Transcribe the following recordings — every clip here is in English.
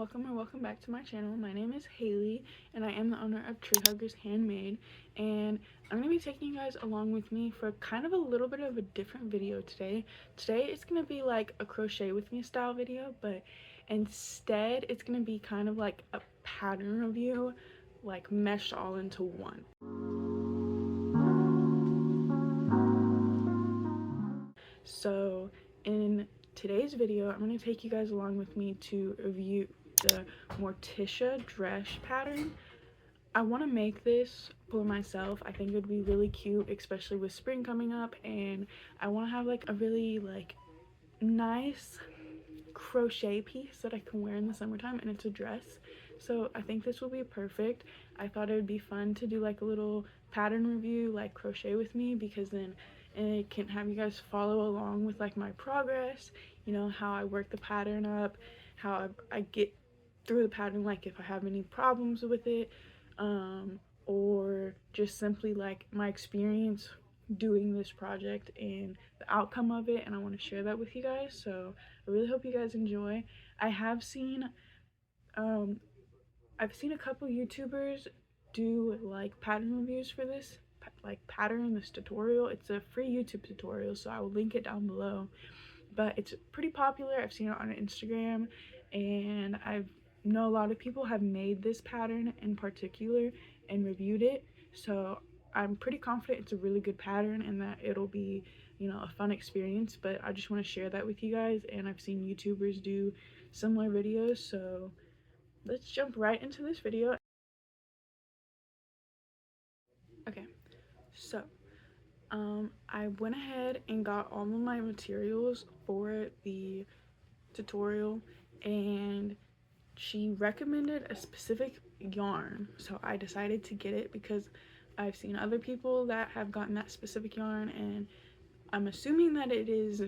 welcome or welcome back to my channel. My name is Haley and I am the owner of Tree Huggers Handmade, and I'm going to be taking you guys along with me for kind of a little bit of a different video today. Today it's going to be like a crochet with me style video, but instead it's going to be kind of like a pattern review, like meshed all into one. So in today's video, I'm going to take you guys along with me to review the Mortica dress pattern. I want to make this for myself. I think it would be really cute, especially with spring coming up, and I want to have like a really nice crochet piece that I can wear in the summertime, and it's a dress. So I think this will be perfect. I thought it would be fun to do like a little pattern review, like crochet with me, because then it can have you guys follow along with like my progress, you know, how I work the pattern up, how I get through the pattern, like if I have any problems with it, or just simply like my experience doing this project and the outcome of it, and I want to share that with you guys. So I really hope you guys enjoy. I have seen I've seen a couple YouTubers do like pattern reviews for this this tutorial. It's a free YouTube tutorial, so I will link it down below, but it's pretty popular. I've seen it on Instagram, and I know a lot of people have made this pattern in particular and reviewed it, so I'm pretty confident it's a really good pattern and that it'll be, you know, a fun experience. But I just want to share that with you guys, and I've seen YouTubers do similar videos, so let's jump right into this video. Okay, so I went ahead and got all of my materials for the tutorial, and she recommended a specific yarn, so I decided to get it because I've seen other people that have gotten that specific yarn, and I'm assuming that it is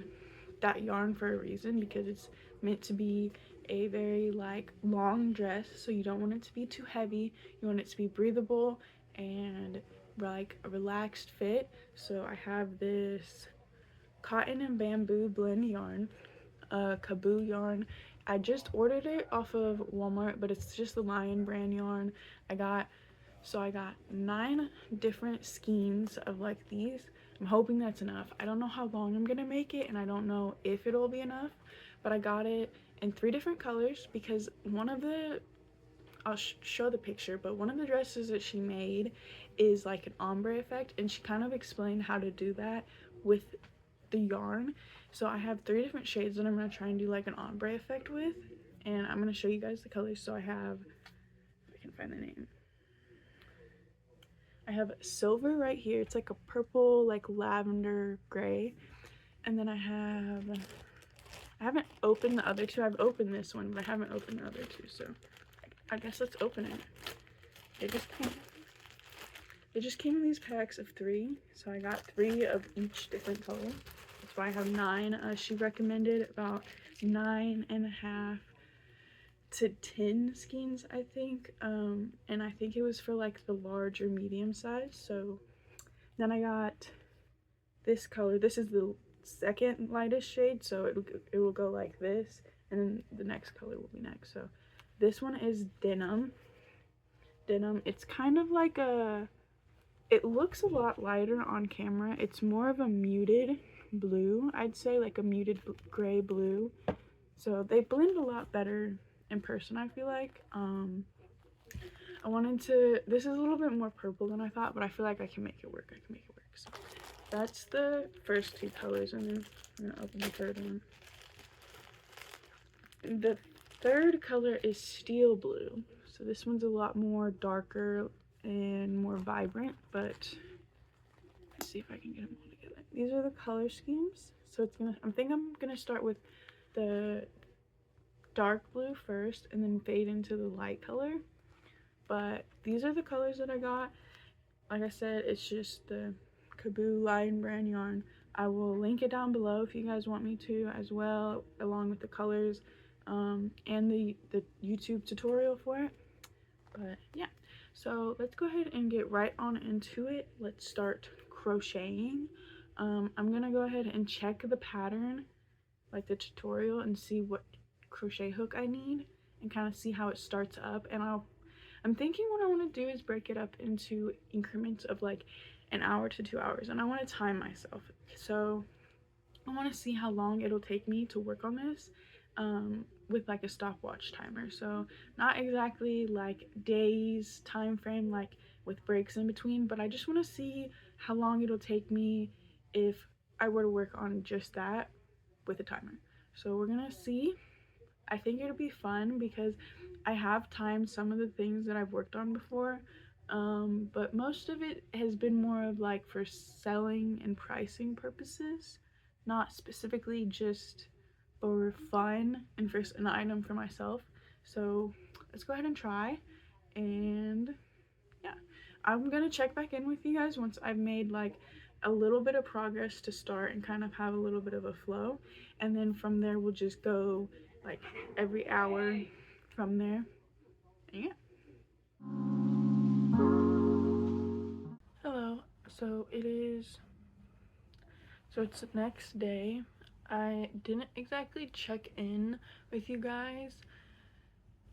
that yarn for a reason, because it's meant to be a very like long dress, so you don't want it to be too heavy. You want it to be breathable and like a relaxed fit. So I have this cotton and bamboo blend yarn, Coboo yarn. I just ordered it off of Walmart, but it's just the Lion brand yarn. I got 9 different skeins of like these. I'm hoping that's enough. I don't know how long I'm gonna make it, and I don't know if it'll be enough, but I got it in 3 different colors because one of the, I'll show the picture, but one of the dresses that she made is like an ombre effect, and she kind of explained how to do that with the yarn. So I have 3 different shades that I'm going to try and do like an ombre effect with, and I'm going to show you guys the colors. So I have, if I can find the name, I have silver right here. It's like a purple, like lavender gray. And then I haven't opened the other 2. I've opened this one, but I haven't opened the other 2, so I guess let's open it. It just came in these packs of 3, so I got 3 of each different color. That's why I have 9. She recommended about 9.5 to 10 skeins, I think, and I think it was for like the large or medium size. So then I got this color. This is the second lightest shade, so it will go like this, and then the next color will be next. So this one is denim. It's kind of like it looks a lot lighter on camera. It's more of a muted blue, I'd say, like a muted gray blue. So they blend a lot better in person, I feel like. This is a little bit more purple than I thought, but I feel like I can make it work. So that's the first 2 colors, and then I'm gonna open the third one. The third color is steel blue. So this one's a lot more darker and more vibrant, but let's see if I can get them all together. These are the color schemes. So I think I'm gonna start with the dark blue first and then fade into the light color. But these are the colors that I got. Like I said, it's just the Coboo Lion brand yarn. I will link it down below if you guys want me to as well, along with the colors and the YouTube tutorial for it. But yeah, so let's go ahead and get right on into it. Let's start crocheting. I'm gonna go ahead and check the pattern, like the tutorial, and see what crochet hook I need, and kind of see how it starts up. And I'm thinking what I want to do is break it up into increments of like an hour to 2 hours, and I want to time myself. So I want to see how long it'll take me to work on this, with like a stopwatch timer. So not exactly like days time frame, like with breaks in between, but I just want to see how long it'll take me if I were to work on just that with a timer. So we're gonna see. I think it'll be fun because I have timed some of the things that I've worked on before, but most of it has been more of like for selling and pricing purposes, not specifically just for fun and for an item for myself. So let's go ahead and try, and yeah, I'm gonna check back in with you guys once I've made like a little bit of progress to start and kind of have a little bit of a flow, and then from there we'll just go like every hour from there. And yeah. Hello. It's the next day. I didn't exactly check in with you guys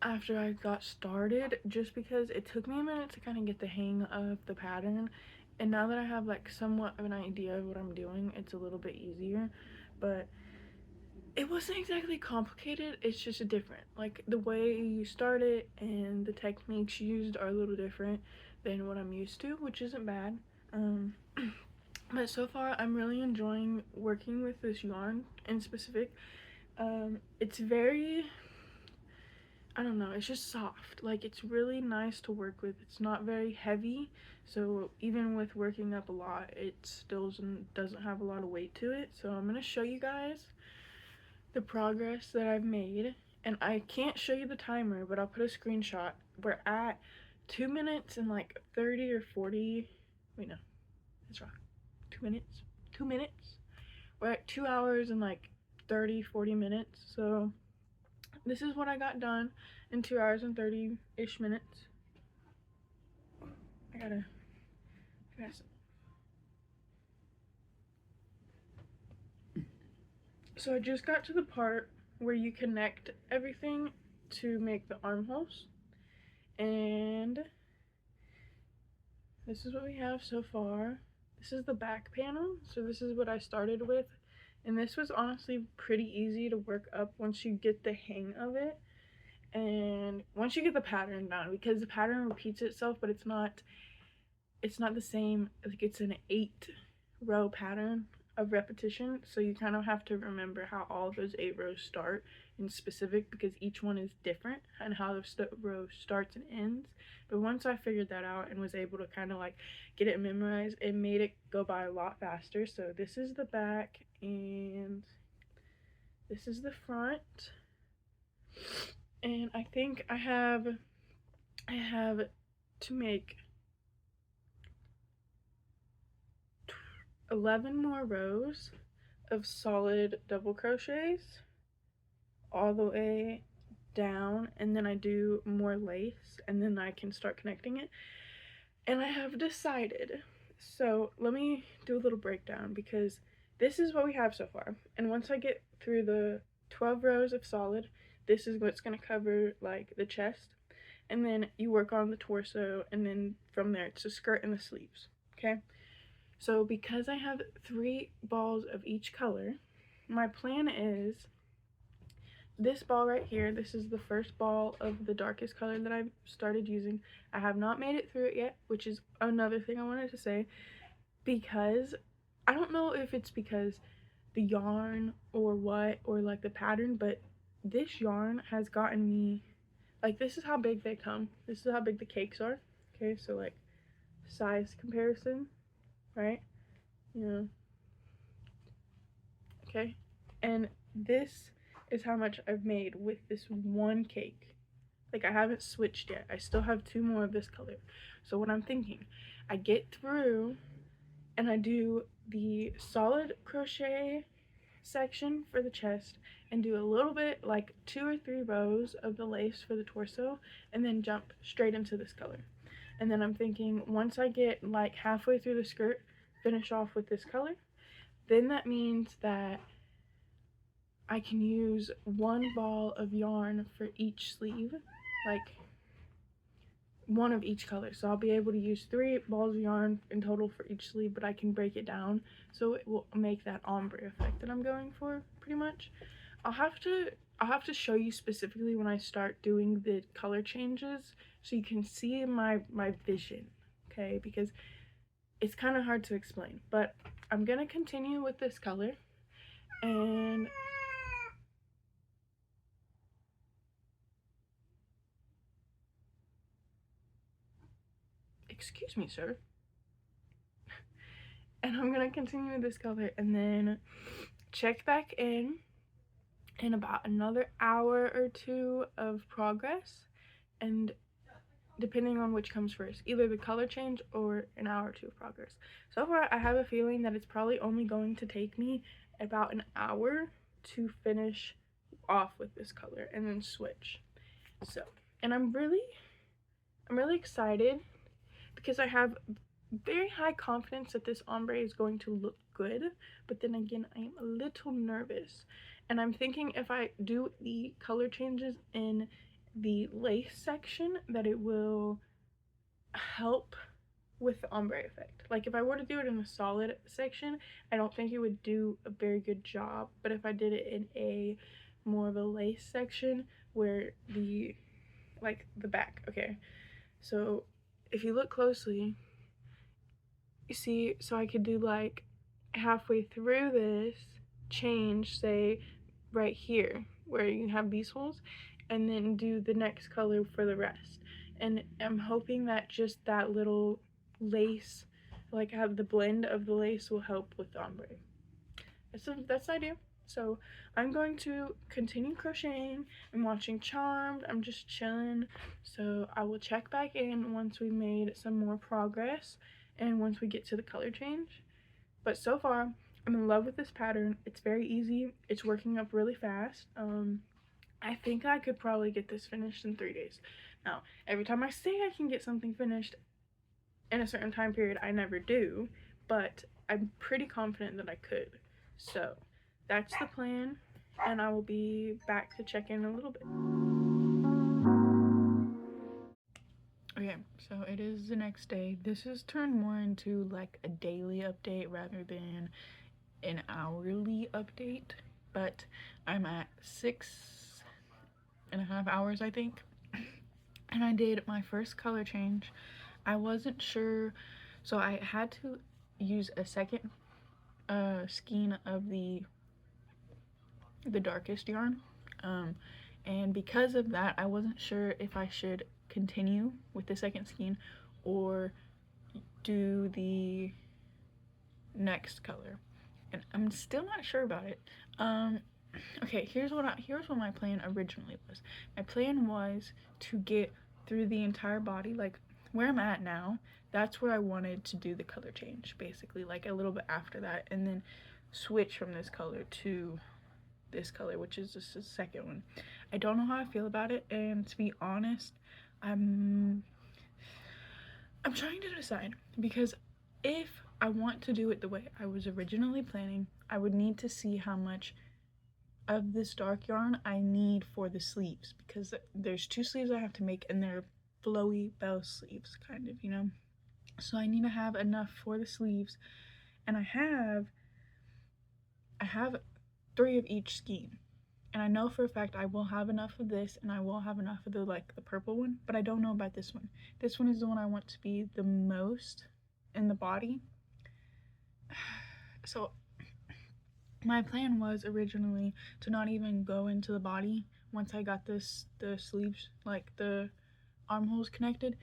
after I got started, just because it took me a minute to kind of get the hang of the pattern, and now that I have like somewhat of an idea of what I'm doing, it's a little bit easier. But it wasn't exactly complicated, it's just different. Like the way you start it and the techniques used are a little different than what I'm used to, which isn't bad. But so far I'm really enjoying working with this yarn in specific. It's very, I don't know, it's just soft. Like it's really nice to work with. It's not very heavy, so even with working up a lot, it still doesn't have a lot of weight to it. So I'm gonna show you guys the progress that I've made, and I can't show you the timer, but I'll put a screenshot. We're at 2 minutes and like 30 or 40, wait, no, that's wrong. 2 minutes. We're at 2 hours and like 30-40 minutes. So this is what I got done in 2 hours and 30-ish minutes. I gotta So I just got to the part where you connect everything to make the armholes, and this is what we have so far. This is the back panel, so this is what I started with, and this was honestly pretty easy to work up once you get the hang of it, and once you get the pattern down, because the pattern repeats itself, but it's not the same. Like it's an 8-row pattern of repetition, so you kind of have to remember how all of those 8 rows start in specific, because each one is different and how the row starts and ends. But once I figured that out and was able to kind of like get it memorized, it made it go by a lot faster. So this is the back and this is the front, and I think I have to make 11 more rows of solid double crochets all the way down, and then I do more lace, and then I can start connecting it. And I have decided, so let me do a little breakdown, because this is what we have so far, and once I get through the 12 rows of solid, this is what's going to cover like the chest, and then you work on the torso, and then from there it's the skirt and the sleeves. Okay, so because I have 3 balls of each color, my plan is this ball right here. This is the first ball of the darkest color that I've started using. I have not made it through it yet, which is another thing I wanted to say, because I don't know if it's because the yarn or what, or like the pattern, but this yarn has gotten me, like, this is how big they come. This is how big the cakes are. Okay, so like size comparison, right? You know. Okay, and this is how much I've made with this one cake. Like, I haven't switched yet. I still have 2 more of this color. So what I'm thinking, I get through and I do the solid crochet section for the chest and do a little bit, like 2 or 3 rows of the lace for the torso, and then jump straight into this color. And then I'm thinking, once I get like halfway through the skirt, finish off with this color. Then that means that I can use one ball of yarn for each sleeve, like one of each color. So I'll be able to use 3 balls of yarn in total for each sleeve, but I can break it down so it will make that ombre effect that I'm going for pretty much. I'll have to show you specifically when I start doing the color changes so you can see my vision, okay? Because it's kind of hard to explain, but I'm gonna continue with this color. And excuse me, sir. And I'm gonna continue with this color and then check back in about another hour or 2 of progress, and depending on which comes first, either the color change or an hour or 2 of progress. So far, I have a feeling that it's probably only going to take me about an hour to finish off with this color and then switch. So, and I'm really excited because I have very high confidence that this ombre is going to look good, but then again, I am a little nervous. And I'm thinking if I do the color changes in the lace section that it will help with the ombre effect. Like if I were to do it in the solid section, I don't think it would do a very good job, but if I did it in a more of a lace section where the back, okay, so if you look closely, you see, so I could do like halfway through this change, say right here where you have these holes, and then do the next color for the rest. And I'm hoping that just that little lace, like have the blend of the lace, will help with the ombre. That's the idea. So I'm going to continue crocheting. I'm watching Charmed. I'm just chilling. So I will check back in once we made some more progress and once we get to the color change. But so far, I'm in love with this pattern. It's very easy. It's working up really fast. I think I could probably get this finished in 3 days. Now, every time I say I can get something finished in a certain time period, I never do, but I'm pretty confident that I could. So that's the plan, and I will be back to check in a little bit. Okay, so it is the next day. This has turned more into like a daily update rather than an hourly update, but I'm at 6.5 hours, I think, and I did my first color change. I wasn't sure, so I had to use a second skein of the darkest yarn, and because of that, I wasn't sure if I should continue with the second skein or do the next color, and I'm still not sure about it. Okay, here's what my plan originally was. My plan was to get through the entire body, like where I'm at now. That's where I wanted to do the color change, basically, like a little bit after that, and then switch from this color to this color, which is just the second one. I don't know how I feel about it, and to be honest, I'm trying to decide, because if I want to do it the way I was originally planning, I would need to see how much of this dark yarn I need for the sleeves, because there's 2 sleeves I have to make, and they're flowy bell sleeves, kind of, you know. So I need to have enough for the sleeves, and I have 3 of each skein, and I know for a fact I will have enough of this, and I will have enough of the purple one, but I don't know about this one. This one is the one I want to be the most in the body. So my plan was originally to not even go into the body once I got the sleeves, like the armholes connected,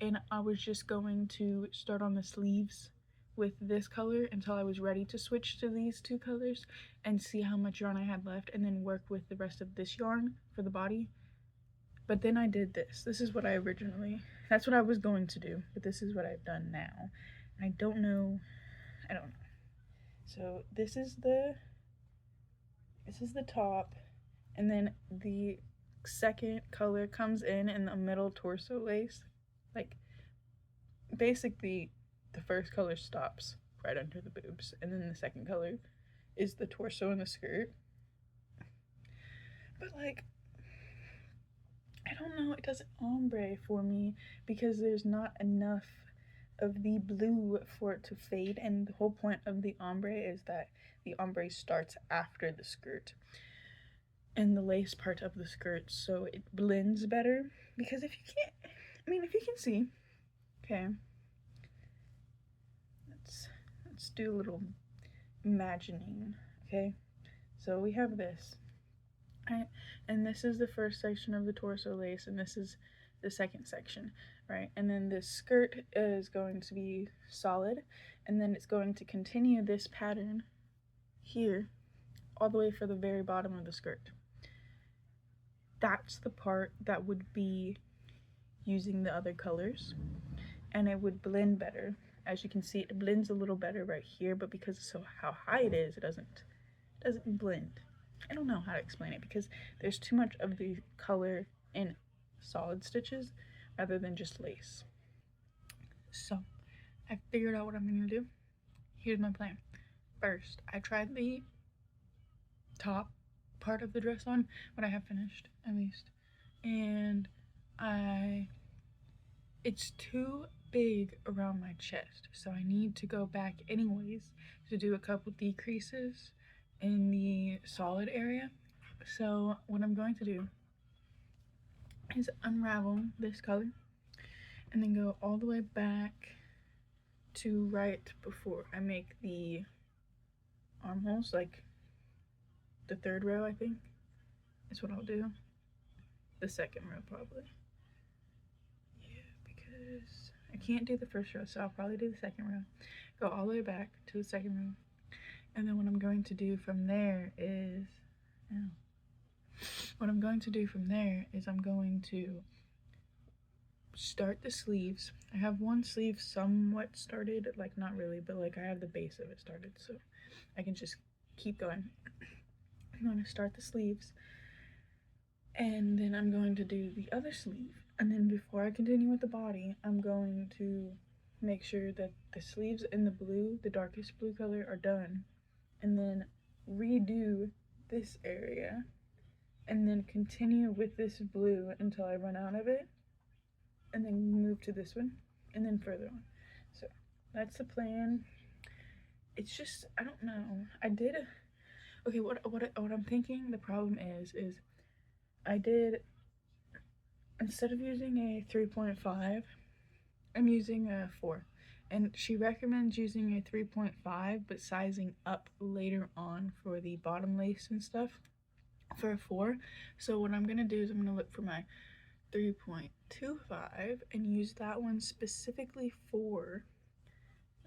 and I was just going to start on the sleeves with this color until I was ready to switch to these 2 colors and see how much yarn I had left, and then work with the rest of this yarn for the body. But then I did this. This is what that's what I was going to do, but this is what I've done now. I don't know. So this is the top, and then the second color comes in the middle torso lace. Like, basically the first color stops right under the boobs, and then the second color is the torso and the skirt. but like, I don't know, it doesn't ombre for me because there's not enough of the blue for it to fade, and the whole point of the ombre is that the ombre starts after the skirt and the lace part of the skirt, so it blends better. Because if you can't, I mean, if you can see, okay, let's do a little imagining, okay? So we have this, right? And this is the first section of the torso lace, and this is the second section, right? And then this skirt is going to be solid, and then it's going to continue this pattern here all the way for the very bottom of the skirt. That's the part that would be using the other colors, and it would blend better. As you can see, it blends a little better right here, but because of how high it is, it doesn't blend. I don't know how to explain it because there's too much of the color in solid stitches rather than just lace. So I figured out what I'm gonna do. Here's my plan. First, I tried the top part of the dress on, what I have finished at least, and it's too big around my chest, so I need to go back anyways to do a couple decreases in the solid area. So what I'm going to do is unravel this color and then go all the way back to right before I make the armholes, like the third row, I think is what I'll do. The second row probably. Yeah, because I can't do the first row, so I'll probably do the second row. Go all the way back to the second row. And then what I'm going to do from there is, I'm going to start the sleeves. I have one sleeve somewhat started, like not really, but like I have the base of it started, so I can just keep going. I'm going to start the sleeves, and then I'm going to do the other sleeve. And then before I continue with the body, I'm going to make sure that the sleeves in the blue, the darkest blue color, are done, and then redo this area, and then continue with this blue until I run out of it, and then move to this one, and then further on. So that's the plan. It's just, I don't know. Okay, what I'm thinking the problem is I did, instead of using a 3.5, I'm using a 4. And she recommends using a 3.5, but sizing up later on for the bottom lace and stuff for a 4. So what I'm gonna do is I'm gonna look for my 3.25 and use that one specifically for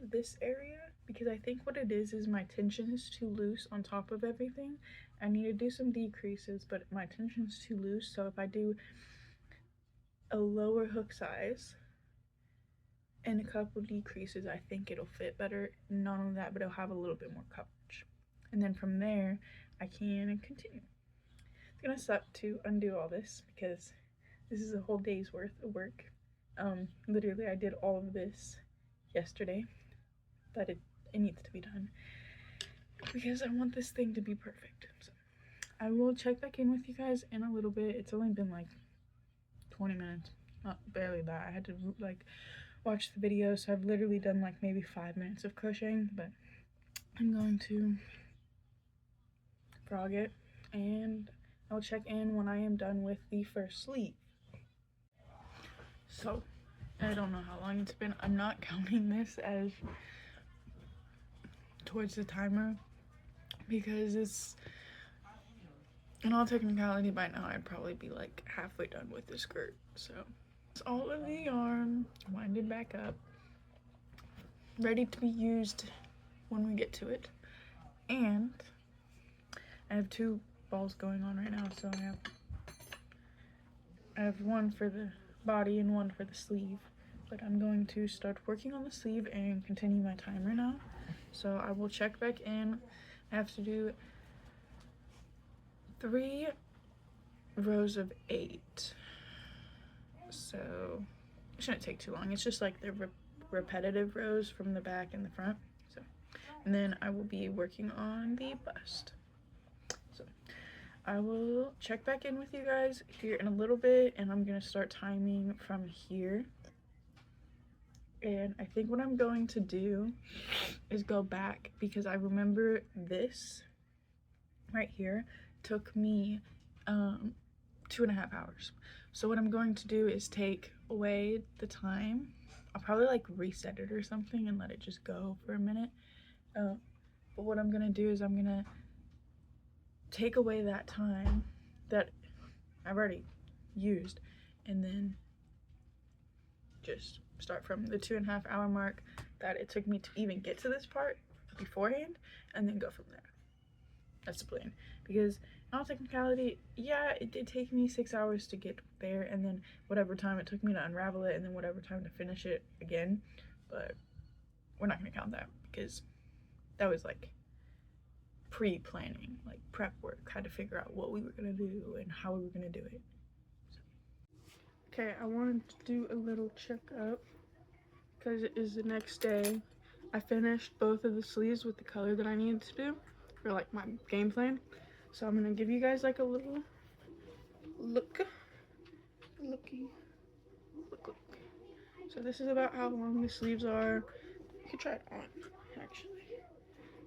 this area, because I think what it is my tension is too loose on top of everything. I need to do some decreases, but my tension is too loose, so if I do a lower hook size and a couple decreases, I think it'll fit better. Not only that, but it'll have a little bit more coverage, and then from there I can continue. It's gonna suck to undo all this because this is a whole day's worth of work. Literally I did all of this yesterday, but it needs to be done because I want this thing to be perfect. So I will check back in with you guys in a little bit. It's only been like 20 minutes, not barely that. I had to like watch the video, so I've literally done like maybe 5 minutes of crocheting, but I'm going to frog it and I'll check in when I am done with the first sleeve. So I don't know how long it's been. I'm not counting this as towards the timer because it's, in all technicality, by now I'd probably be like halfway done with the skirt. So it's all of the yarn winded back up, ready to be used when we get to it. And I have 2 balls going on right now, so I have one for the body and one for the sleeve, but I'm going to start working on the sleeve and continue my timer now. So I will check back in. I have to do 3 rows of 8, so it shouldn't take too long. It's just like the repetitive rows from the back and the front. So, and then I will be working on the bust. So I will check back in with you guys here in a little bit, and I'm gonna start timing from here. And I think what I'm going to do is go back, because I remember this right here took me 2.5 hours. So what I'm going to do is take away the time. I'll probably like reset it or something and let it just go for a minute. But what I'm gonna do is I'm gonna take away that time that I've already used, and then just start from the 2.5 hour mark that it took me to even get to this part beforehand, and then go from there. That's the plan. Because in all technicality, yeah, it did take me 6 hours to get there, and then whatever time it took me to unravel it, and then whatever time to finish it again. But we're not gonna count that, because that was like pre-planning, like prep work, had to figure out what we were gonna do and how we were gonna do it. So. Okay, I wanted to do a little checkup because it is the next day. I finished both of the sleeves with the color that I needed to do for like my game plan. So I'm gonna give you guys like a little look. So this is about how long the sleeves are. You could try it on, actually.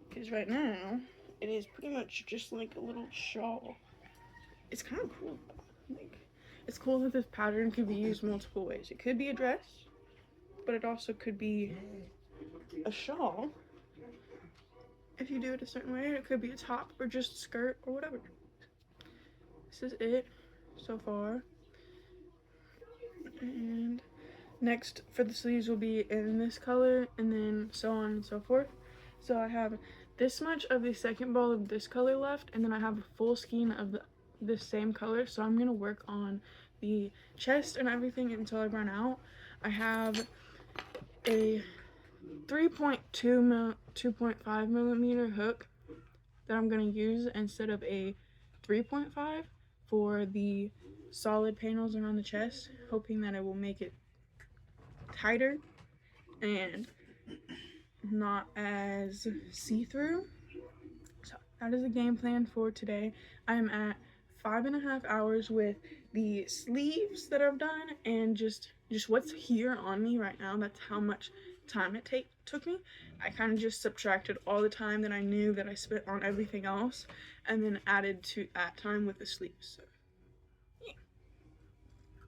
Because right now, it is pretty much just like a little shawl. It's kind of cool. Like, it's cool that this pattern could be used multiple ways. It could be a dress, but it also could be a shawl. If you do it a certain way, it could be a top or just a skirt or whatever. This is it so far. And next for the sleeves will be in this color, and then so on and so forth. So I have this much of the second ball of this color left, and then I have a full skein of the same color. So I'm gonna work on the chest and everything until I run out. I have a 2.5 millimeter hook that I'm gonna use instead of a 3.5 for the solid panels around the chest, hoping that it will make it tighter and not as see-through. So that is the game plan for today. I am at 5.5 hours with the sleeves that I've done, and just what's here on me right now. That's how much time it took me. I kind of just subtracted all the time that I knew that I spent on everything else, and then added to that time with the sleeves. So yeah,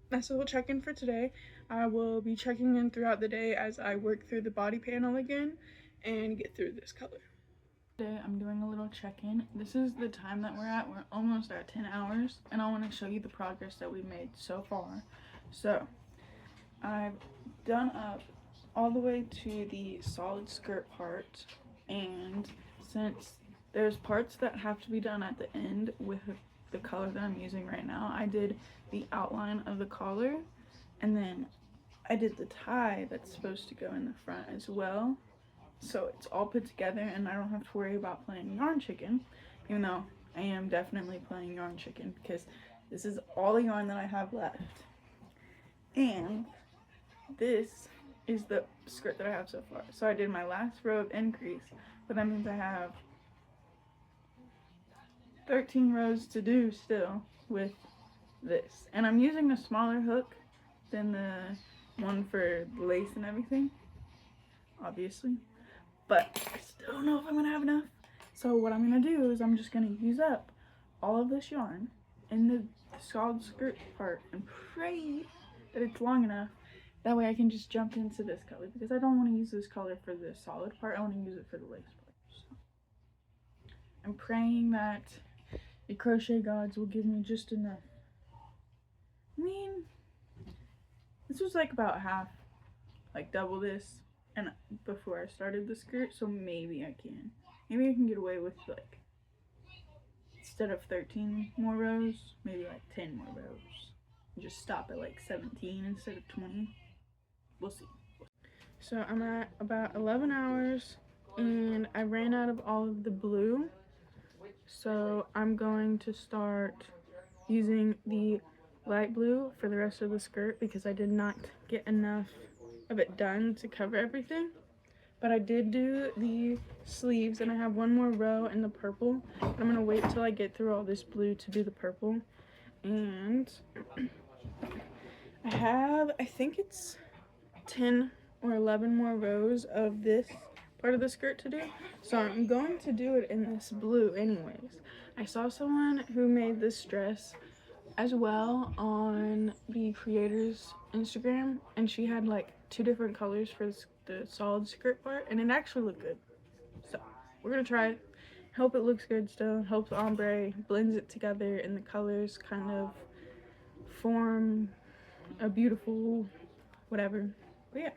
that's a little check-in for today. I will be checking in throughout the day as I work through the body panel again and get through this color. Today I'm doing a little check-in. This is the time that we're at. We're almost at 10 hours, and I want to show you the progress that we've made so far. So I've done up all the way to the solid skirt part, and since there's parts that have to be done at the end with the color that I'm using right now, I did the outline of the collar, and then I did the tie that's supposed to go in the front as well. So it's all put together, and I don't have to worry about playing yarn chicken, even though I am definitely playing yarn chicken because this is all the yarn that I have left. And this is the skirt that I have so far. So I did my last row of increase, but that means I have 13 rows to do still with this. And I'm using a smaller hook than the one for the lace and everything, obviously. But I still don't know if I'm going to have enough. So what I'm going to do is I'm just going to use up all of this yarn in the solid skirt part and pray that it's long enough. That way I can just jump into this color, because I don't want to use this color for the solid part. I want to use it for the lace part. So I'm praying that the crochet gods will give me just enough. I mean, this was like about half, like double this, and before I started the skirt, so maybe I can get away with, like, instead of 13 more rows, maybe like 10 more rows. Just stop at like 17 instead of 20. We'll see. So I'm at about 11 hours, and I ran out of all of the blue, so I'm going to start using the light blue for the rest of the skirt, because I did not get enough of it done to cover everything. But I did do the sleeves, and I have one more row in the purple. But I'm gonna wait till I get through all this blue to do the purple. And I have, I think it's 10 or 11 more rows of this part of the skirt to do. So I'm going to do it in this blue anyways. I saw someone who made this dress as well on the creator's Instagram, and she had like 2 different colors for the solid skirt part, and it actually looked good. So we're gonna try it. Hope it looks good still. Hope the ombre blends it together and the colors kind of form a beautiful whatever. But yeah,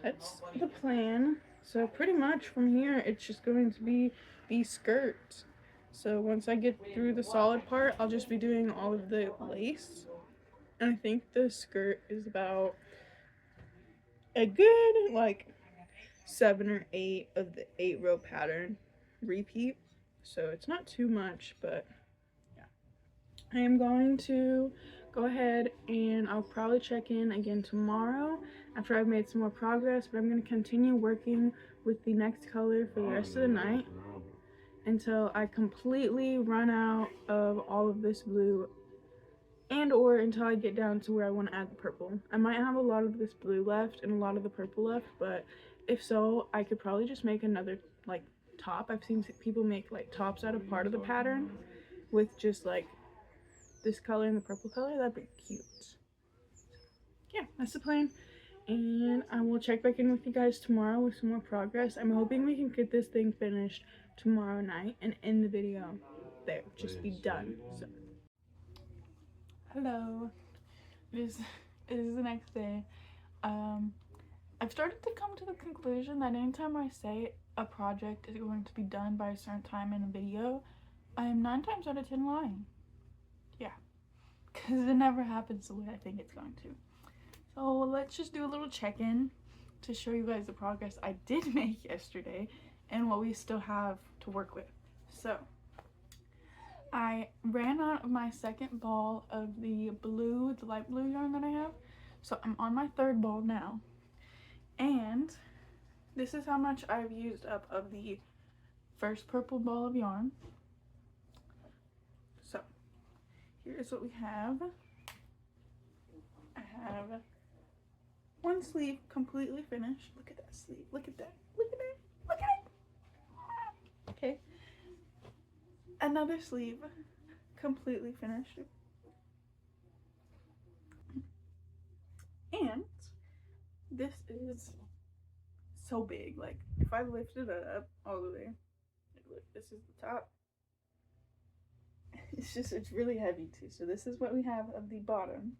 that's the plan. So pretty much from here it's just going to be the skirt. So once I get through the solid part, I'll just be doing all of the lace. And I think the skirt is about a good like 7 or 8 of the 8-row pattern repeat. So it's not too much, but yeah. I am going to go ahead and I'll probably check in again tomorrow after I've made some more progress, but I'm going to continue working with the next color for the rest of the night until I completely run out of all of this blue, and or until I get down to where I want to add the purple. I might have a lot of this blue left and a lot of the purple left, but if so, I could probably just make another like top. I've seen people make like tops out of part of the pattern with just like this color and the purple color. That'd be cute. Yeah, that's the plan. And I will check back in with you guys tomorrow with some more progress. I'm hoping we can get this thing finished tomorrow night and end the video there. Just be done. So hello. It is the next day. I've started to come to the conclusion that anytime I say a project is going to be done by a certain time in a video, I am 9 times out of 10 lying. Yeah, because it never happens the way I think it's going to. So let's just do a little check-in to show you guys the progress I did make yesterday and what we still have to work with. So I ran out of my second ball of the blue, the light blue yarn that I have. So I'm on my 3rd ball now. And this is how much I've used up of the first purple ball of yarn. So here's what we have. I have 1 sleeve completely finished. Look at that sleeve. Look at that. Look at it. Look at it. Okay. Another sleeve completely finished. And this is so big. Like if I lifted it up all the way, look, this is the top. It's really heavy too. So this is what we have of the bottom.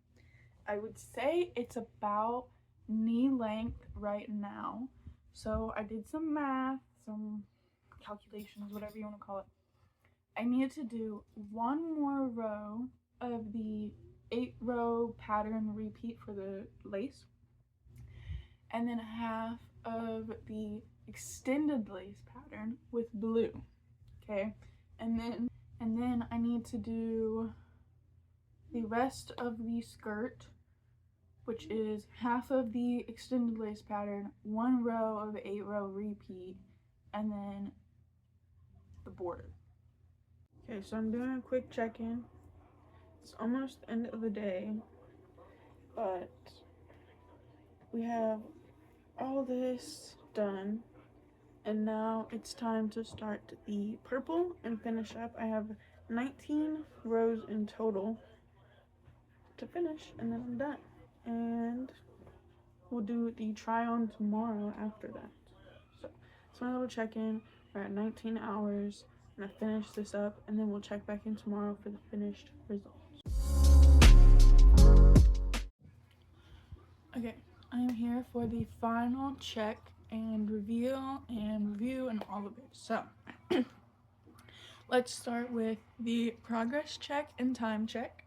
I would say it's about knee length right now. So I did some math, some calculations, whatever you want to call it. I needed to do 1 more row of the 8-row pattern repeat for the lace, and then half of the extended lace pattern with blue. Okay, and then I need to do the rest of the skirt, which is half of the extended lace pattern, 1 row of the 8-row repeat, and then the border. Okay, so I'm doing a quick check-in. It's almost the end of the day, but we have all this done, and now it's time to start the purple and finish up. I have 19 rows in total to finish, and then I'm done. And we'll do the try on tomorrow after that. So it's my little check-in. We're at 19 hours. I'm gonna finish this up, and then we'll check back in tomorrow for the finished results. Okay, I am here for the final check and review and all of it. So let's start with the progress check and time check.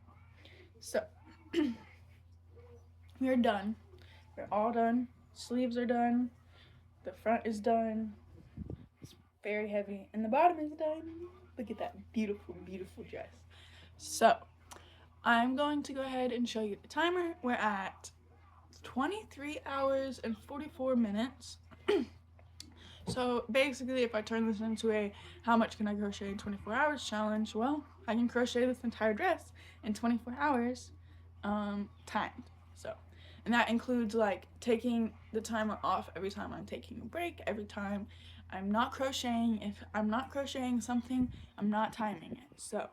So we are done. We're all done. Sleeves are done. The front is done. It's very heavy, and the bottom is done. Look at that beautiful, beautiful dress. So I'm going to go ahead and show you the timer. We're at 23 hours and 44 minutes. So basically, if I turn this into a how much can I crochet in 24 hours challenge, well, I can crochet this entire dress in 24 hours timed. So, and that includes like taking the timer off every time I'm taking a break, every time I'm not crocheting. If I'm not crocheting something, I'm not timing it. So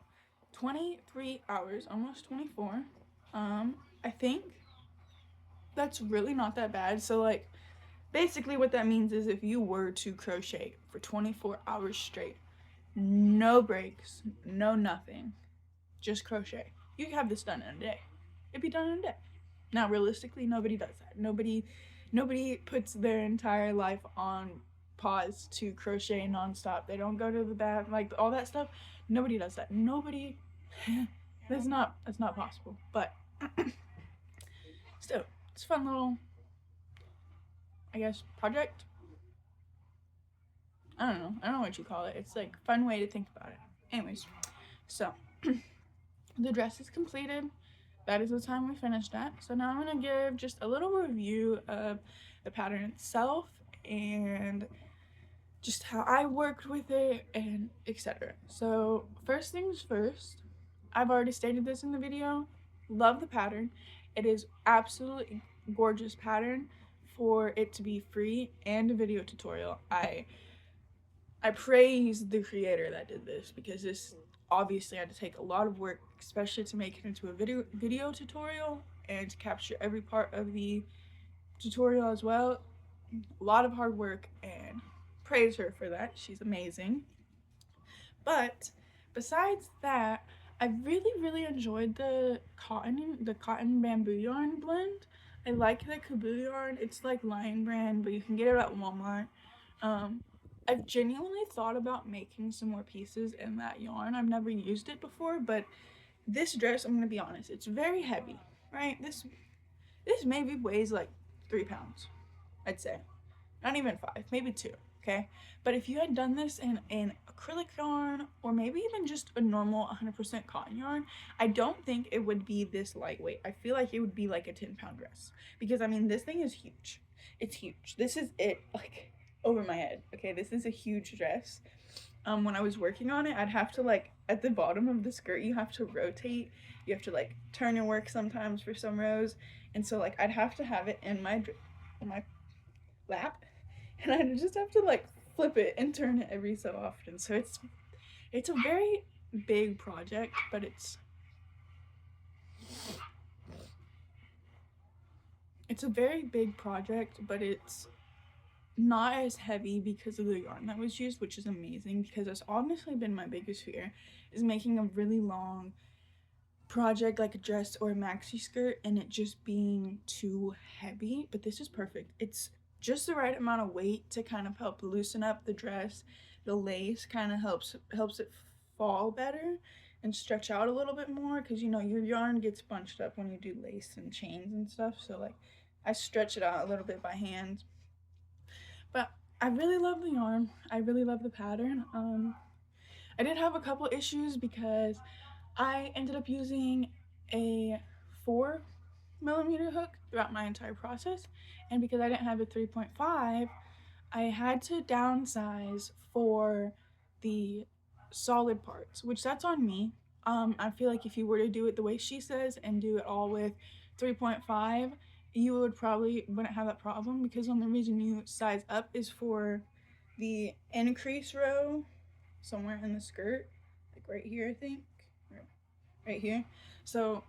23 hours, almost 24. I think that's really not that bad. So like basically what that means is if you were to crochet for 24 hours straight, no breaks, no nothing, just crochet, you could have this done in a day. It'd be done in a day. Now realistically, nobody does that. Nobody puts their entire life on pause to crochet nonstop. They don't go to the bath, like all that stuff. Nobody does that. Nobody that's not possible. But still, it's a fun little, I guess, project. I don't know what you call it. It's like a fun way to think about it. Anyways, so the dress is completed. That is the time we finished at. So now I'm gonna give just a little review of the pattern itself and just how I worked with it and etc. So first things first, I've already stated this in the video. Love the pattern. It is absolutely gorgeous pattern for it to be free and a video tutorial. I praise the creator that did this because this obviously had to take a lot of work, especially to make it into a video tutorial and to capture every part of the tutorial as well. A lot of hard work, and praise her for that. She's amazing. But besides that, I really enjoyed the cotton bamboo yarn blend. I like the Coboo yarn. It's like Lion Brand, but you can get it at Walmart. I've genuinely thought about making some more pieces in that yarn. I've never used it before, but this dress, I'm gonna be honest, it's very heavy, right? This maybe weighs like 3 pounds, I'd say. Not even 5, maybe 2, okay? But if you had done this in acrylic yarn or maybe even just a normal 100% cotton yarn, I don't think it would be this lightweight. I feel like it would be like a 10-pound dress because I mean, this thing is huge. It's huge. This is it, like over my head. Okay, this is a huge dress. When I was working on it, I'd have to like at the bottom of the skirt, you have to rotate. You have to like turn your work sometimes for some rows, and so like I'd have to have it in my lap, and I'd just have to like flip it and turn it every so often. So it's a very big project, but it's a very big project, but it's not as heavy because of the yarn that was used, which is amazing because that's honestly been my biggest fear, is making a really long project like a dress or a maxi skirt and it just being too heavy. But this is perfect. It's just the right amount of weight to kind of help loosen up the dress. The lace kind of helps it fall better and stretch out a little bit more because you know your yarn gets bunched up when you do lace and chains and stuff. So like I stretch it out a little bit by hand. But I really love the yarn. I really love the pattern. I did have a couple issues because I ended up using a 4mm hook throughout my entire process, and because I didn't have a 3.5, I had to downsize for the solid parts, which that's on me. I feel like if you were to do it the way she says and do it all with 3.5, you wouldn't have that problem, because the only reason you size up is for the increase row somewhere in the skirt, like right here, I think, right here. So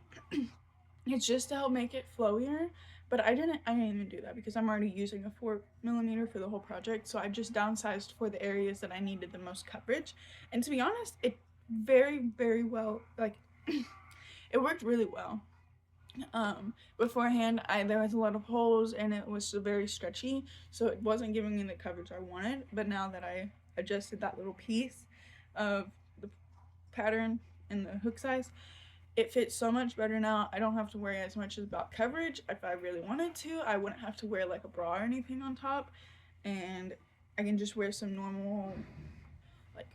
it's just to help make it flowier. But I didn't even do that because I'm already using a 4mm for the whole project. So I just downsized for the areas that I needed the most coverage. And to be honest, it very well, like it worked really well. Beforehand, there was a lot of holes and it was very stretchy, so it wasn't giving me the coverage I wanted. But now that I adjusted that little piece of the pattern and the hook size, it fits so much better now. I don't have to worry as much about coverage. If I really wanted to, I wouldn't have to wear like a bra or anything on top, and I can just wear some normal like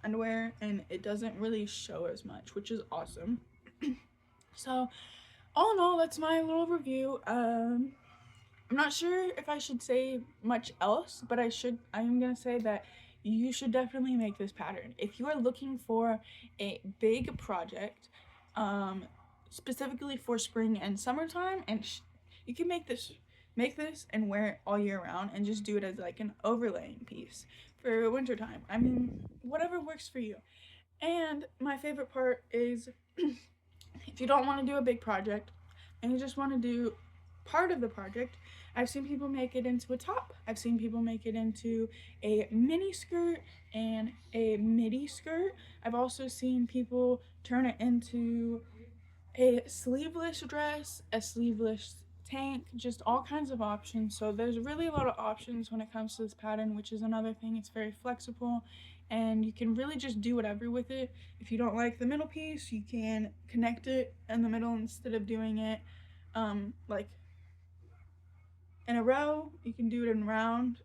underwear and it doesn't really show as much, which is awesome. So all in all, that's my little review. I'm not sure if I should say much else, but I'm gonna say that you should definitely make this pattern. If you are looking for a big project, specifically for spring and summertime, and you can make this and wear it all year round and just do it as like an overlaying piece for wintertime. I mean, whatever works for you. And my favorite part is if you don't want to do a big project and you just want to do part of the project, I've seen people make it into a top. I've seen people make it into a mini skirt and a midi skirt. I've also seen people turn it into a sleeveless dress, a sleeveless tank, just all kinds of options. So there's really a lot of options when it comes to this pattern, which is another thing. It's very flexible and you can really just do whatever with it. If you don't like the middle piece, you can connect it in the middle instead of doing it like in a row. You can do it in round.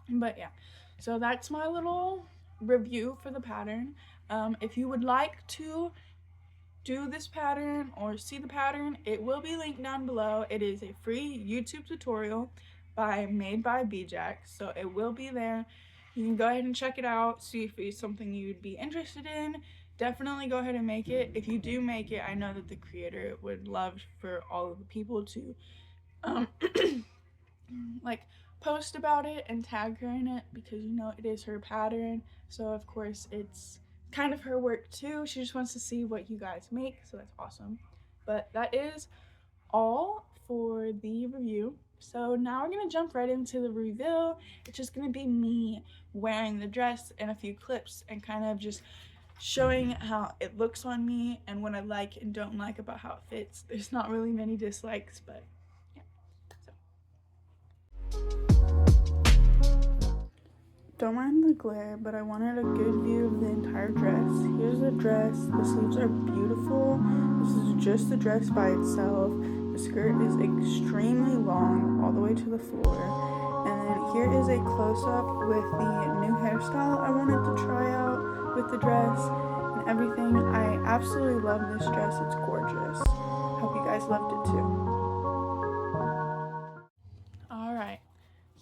But yeah, so that's my little review for the pattern. If you would like to do this pattern or see the pattern, it will be linked down below. It is a free YouTube tutorial made by BJax, so it will be there. You can go ahead and check it out, see if it's something you'd be interested in. Definitely go ahead and make it. If you do make it, I know that the creator would love for all of the people to like post about it and tag her in it, because you know it is her pattern, so of course it's kind of her work too. She just wants to see what you guys make, so that's awesome. But that is all for the review. So now we're gonna jump right into the reveal. It's just gonna be me wearing the dress and a few clips and kind of just showing how it looks on me and what I like and don't like about how it fits. There's not really many dislikes, but yeah. Don't mind the glare, but I wanted a good view of the entire dress. Here's the dress. The sleeves are beautiful. This is just the dress by itself. The skirt is extremely long all the way to the floor. And then here is a close-up with the new hairstyle I wanted to try out with the dress and everything. I absolutely love this dress. It's gorgeous. Hope you guys loved it too. Alright,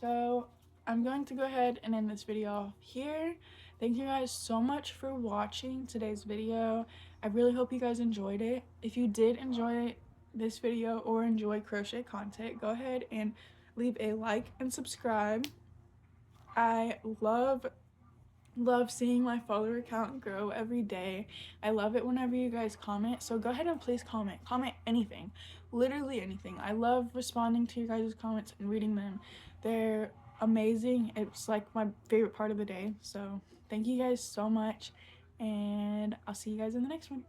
so I'm going to go ahead and end this video here. Thank you guys so much for watching today's video. I really hope you guys enjoyed it. If you did enjoy this video or enjoy crochet content, go ahead and leave a like and subscribe. I love seeing my follower count grow every day. I love it whenever you guys comment, so go ahead and please comment anything, literally anything. I love responding to your guys' comments and reading them. They're amazing. It's like my favorite part of the day. So thank you guys so much, and I'll see you guys in the next one.